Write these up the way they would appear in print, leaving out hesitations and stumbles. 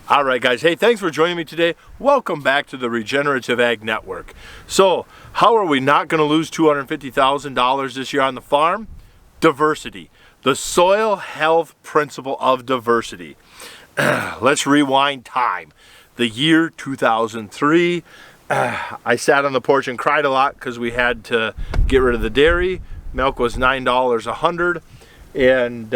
All right, guys. Hey, thanks for joining me today. Welcome back to the Regenerative Ag Network. So, how are we not going to lose $250,000 this year on the farm? Diversity. The soil health principle of diversity. Let's rewind time. The year 2003. I sat on the porch and cried a lot because we had to get rid of the dairy. Milk was $9 a hundred, and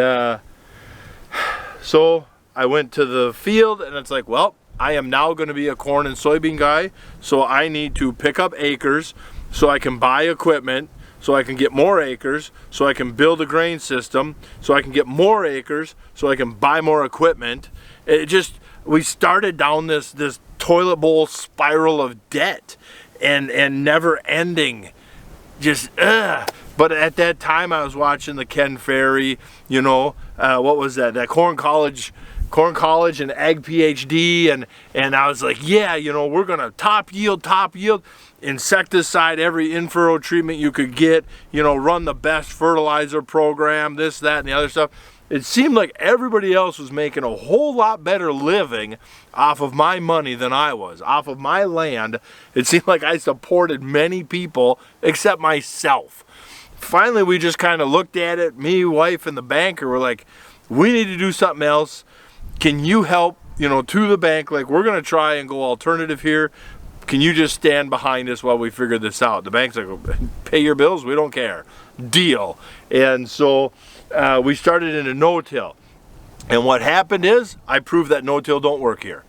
so I went to the field, and it's like, well, I am now going to be a corn and soybean guy, so I need to pick up acres so I can buy equipment, so I can get more acres, so I can build a grain system, so I can get more acres, so I can buy more equipment. We started down this toilet bowl spiral of debt and never ending, But at that time I was watching the Ken Ferry, what was that Corn College and Ag PhD, and I was like, yeah, we're gonna top yield, insecticide, every in-furrow treatment you could get, run the best fertilizer program, this, that, and the other stuff. It seemed like everybody else was making a whole lot better living off of my money than I was, off of my land. It seemed like I supported many people except myself. Finally, we just kind of looked at it, me, wife, and the banker were like, we need to do something else. Can you help, to the bank, like, we're gonna try and go alternative here. Can you just stand behind us while we figure this out? The bank's like, pay your bills, we don't care. Deal. And so we started into no-till. And what happened is, I proved that no-till don't work here.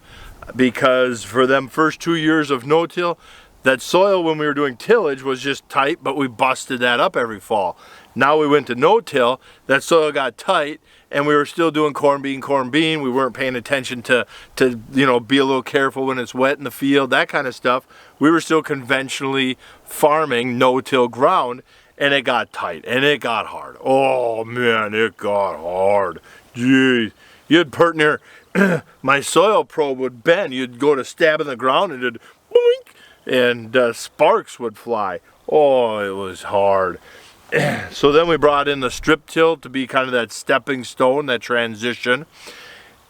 Because for them first 2 years of no-till, that soil when we were doing tillage was just tight, but we busted that up every fall. Now we went to no-till, that soil got tight, and we were still doing corn bean. We weren't paying attention to be a little careful when it's wet in the field, that kind of stuff. We were still conventionally farming no-till ground, and it got tight, and it got hard. Oh man, it got hard. Jeez. You'd put near, my soil probe would bend. You'd go to stab in the ground, and it'd boink, and sparks would fly. Oh, it was hard. So then we brought in the strip till to be kind of that stepping stone, that transition.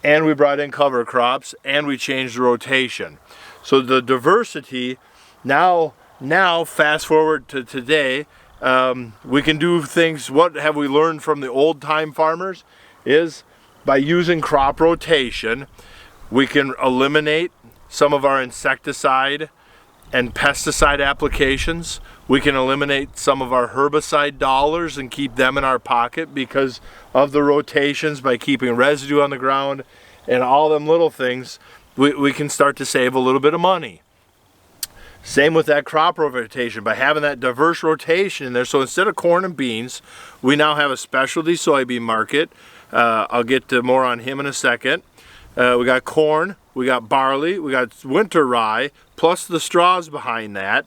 And we brought in cover crops, and we changed the rotation. So the diversity, now fast forward to today, we can do things. What have we learned from the old time farmers is by using crop rotation, we can eliminate some of our insecticide and pesticide applications. We can eliminate some of our herbicide dollars and keep them in our pocket because of the rotations. By keeping residue on the ground and all them little things, we can start to save a little bit of money. Same with that crop rotation, by having that diverse rotation in there. So instead of corn and beans, we now have a specialty soybean market. I'll get to more on him in a second. We got corn, we got barley, we got winter rye, plus the straws behind that.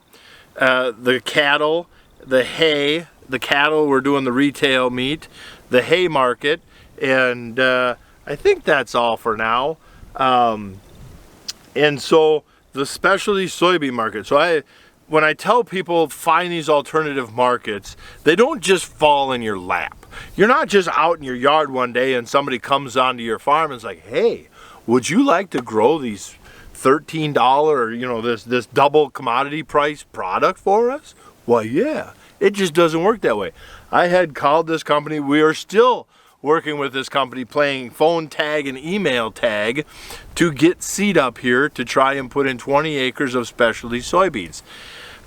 The cattle, the hay, the cattle, we're doing the retail meat, the hay market, and I think that's all for now. And so the specialty soybean market. So when I tell people find these alternative markets, they don't just fall in your lap. You're not just out in your yard one day and somebody comes onto your farm and is like, hey, would you like to grow these $13 or this double commodity price product for us? Well, yeah, it just doesn't work that way. I had called this company. We are still working with this company, playing phone tag and email tag to get seed up here to try and put in 20 acres of specialty soybeans.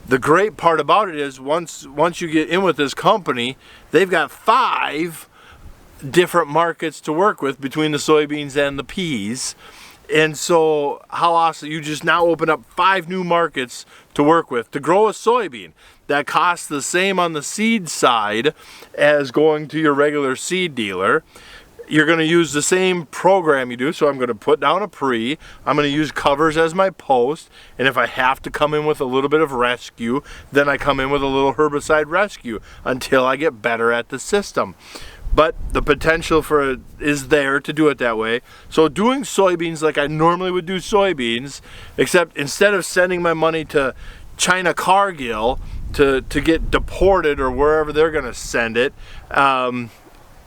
The great part about it is once you get in with this company, they've got 5 different markets to work with between the soybeans and the peas. And so how awesome, you just now open up 5 new markets to work with to grow a soybean that costs the same on the seed side as going to your regular seed dealer. You're going to use the same program you do, so I'm going to put down a pre, I'm going to use covers as my post, and if I have to come in with a little bit of rescue, then I come in with a little herbicide rescue until I get better at the system. But the potential for it is there to do it that way. So doing soybeans like I normally would do soybeans, except instead of sending my money to China Cargill to get deported or wherever they're going to send it,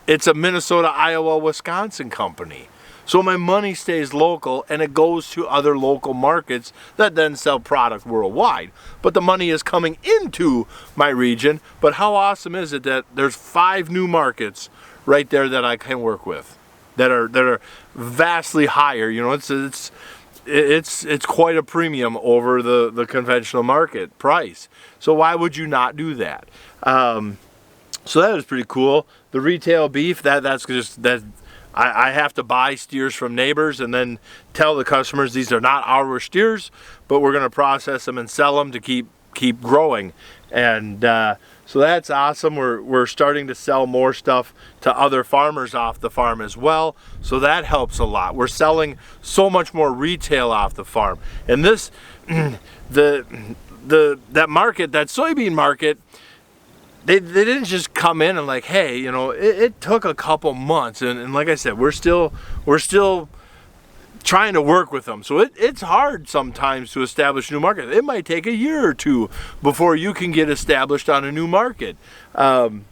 it's a Minnesota, Iowa, Wisconsin company. So my money stays local and it goes to other local markets that then sell product worldwide. But the money is coming into my region. But how awesome is it that there's 5 new markets right there that I can work with that are vastly higher. You know, it's quite a premium over the conventional market price. So why would you not do that? So that was pretty cool. The retail beef, that's just that. I have to buy steers from neighbors and then tell the customers these are not our steers, but we're going to process them and sell them to keep growing. And so that's awesome. We're starting to sell more stuff to other farmers off the farm as well. So that helps a lot. We're selling so much more retail off the farm. And this, that market, that soybean market, they didn't just come in and like, hey, you know, it took a couple months, and like I said, we're still trying to work with them. So it's hard sometimes to establish a new market. It might take a year or two before you can get established on a new market. But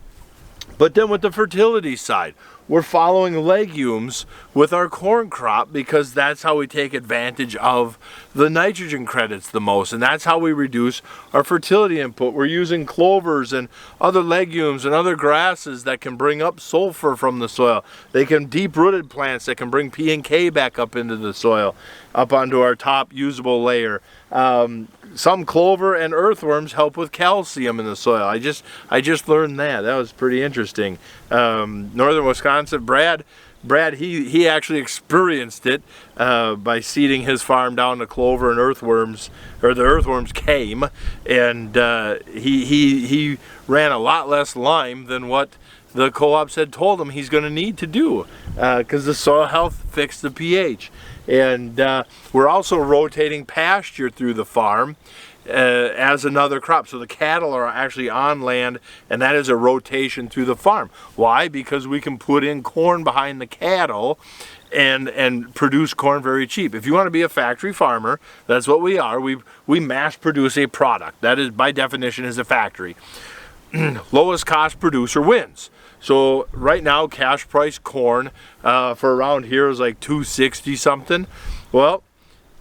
then with the fertility side, we're following legumes with our corn crop because that's how we take advantage of the nitrogen credits the most, and that's how we reduce our fertility input. We're using clovers and other legumes and other grasses that can bring up sulfur from the soil. They can deep-rooted plants that can bring P and K back up into the soil, up onto our top usable layer. Some clover and earthworms help with calcium in the soil. I just learned that. That was pretty interesting. Northern Wisconsin, Brad, he actually experienced it by seeding his farm down to clover and earthworms, or the earthworms came, and he ran a lot less lime than what the co-ops had told him he's going to need to do, because the soil health fixed the pH. And we're also rotating pasture through the farm as another crop. So the cattle are actually on land, and that is a rotation through the farm. Why? Because we can put in corn behind the cattle and produce corn very cheap. If you want to be a factory farmer, that's what we are. We mass produce a product. That is, by definition, is a factory. Lowest cost producer wins. So right now, cash price corn for around here is like $2.60 something. Well,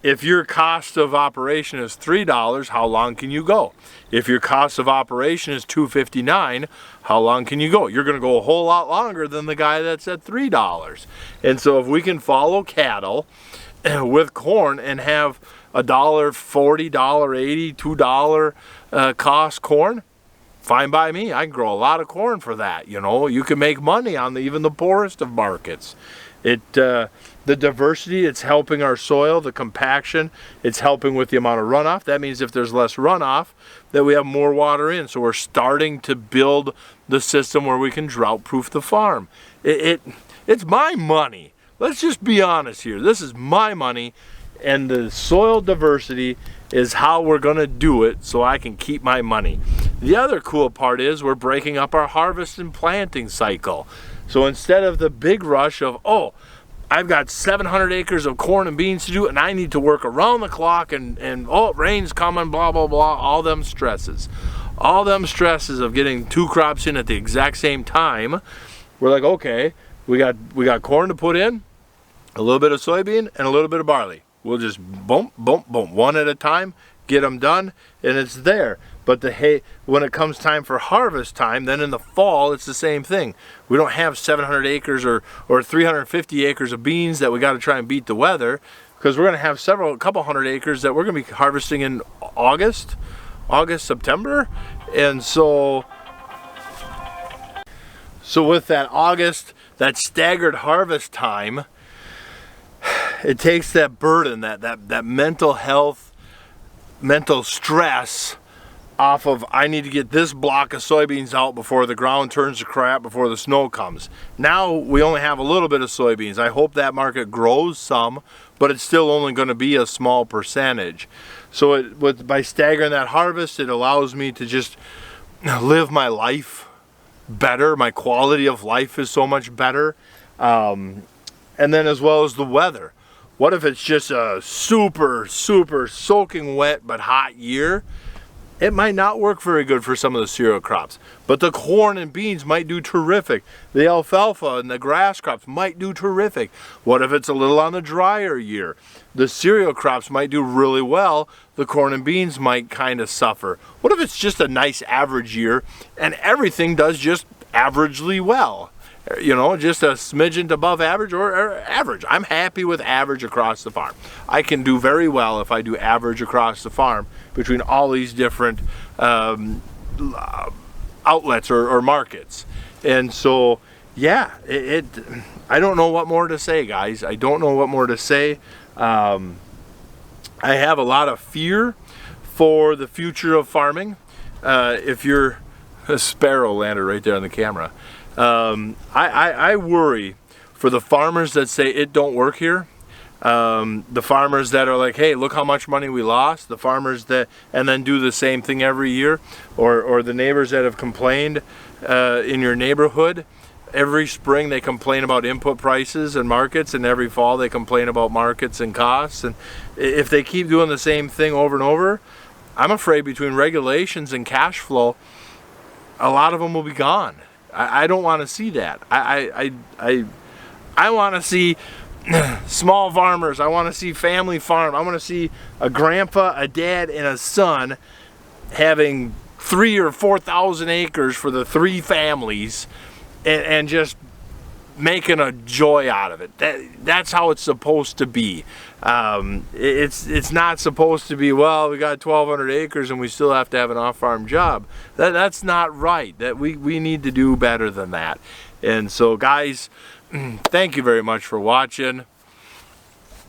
if your cost of operation is $3, how long can you go? If your cost of operation is $2.59, how long can you go? You're going to go a whole lot longer than the guy that's at $3. And so if we can follow cattle with corn and have $1.40, $1.80, $2 cost corn, fine by me. I can grow a lot of corn for that. You know, you can make money on even the poorest of markets. The diversity, it's helping our soil, the compaction, it's helping with the amount of runoff. That means if there's less runoff, that we have more water in. So we're starting to build the system where we can drought-proof the farm. It's my money. Let's just be honest here. This is my money, and the soil diversity is how we're going to do it so I can keep my money. The other cool part is we're breaking up our harvest and planting cycle. So instead of the big rush of, oh, I've got 700 acres of corn and beans to do and I need to work around the clock and oh, rain's coming, blah, blah, blah, all them stresses. All them stresses of getting 2 crops in at the exact same time. We're like, okay, we got corn to put in, a little bit of soybean, and a little bit of barley. We'll just boom, boom, boom, one at a time, get them done, and it's there. But the hay, when it comes time for harvest time, then in the fall, it's the same thing. We don't have 700 acres or 350 acres of beans that we got to try and beat the weather, because we're going to have a couple hundred acres that we're going to be harvesting in August, September. And so with that August, that staggered harvest time, it takes that burden, that mental health, mental stress off of, I need to get this block of soybeans out before the ground turns to crap, before the snow comes. Now we only have a little bit of soybeans. I hope that market grows some, but it's still only going to be a small percentage. So by staggering that harvest, it allows me to just live my life better. My quality of life is so much better. And then as well as the weather. What if it's just a super, super soaking wet but hot year? it might not work very good for some of the cereal crops, but the corn and beans might do terrific. The alfalfa and the grass crops might do terrific. What if it's a little on the drier year? The cereal crops might do really well. The corn and beans might kind of suffer. What if it's just a nice average year and everything does just averagely well? You know, just a smidgen above average or average. I'm happy with average across the farm. I can do very well if I do average across the farm between all these different outlets or markets. And so, yeah, I don't know what more to say, guys. I don't know what more to say. I have a lot of fear for the future of farming. If you're a sparrow landed right there on the camera. I worry for the farmers that say it don't work here. The farmers that are like, hey, look how much money we lost. The farmers that, and then do the same thing every year. Or the neighbors that have complained in your neighborhood. Every spring they complain about input prices and markets, and every fall they complain about markets and costs. And if they keep doing the same thing over and over, I'm afraid between regulations and cash flow, a lot of them will be gone. I don't want to see that. I want to see small farmers. I want to see family farm. I want to see a grandpa, a dad, and a son having 3,000 or 4,000 acres for the 3 families, and just making a joy out of it. That's how it's supposed to be. It's not supposed to be, well, we got 1,200 acres and we still have to have an off-farm job. That's not right. That we need to do better than that. And so, guys, thank you very much for watching.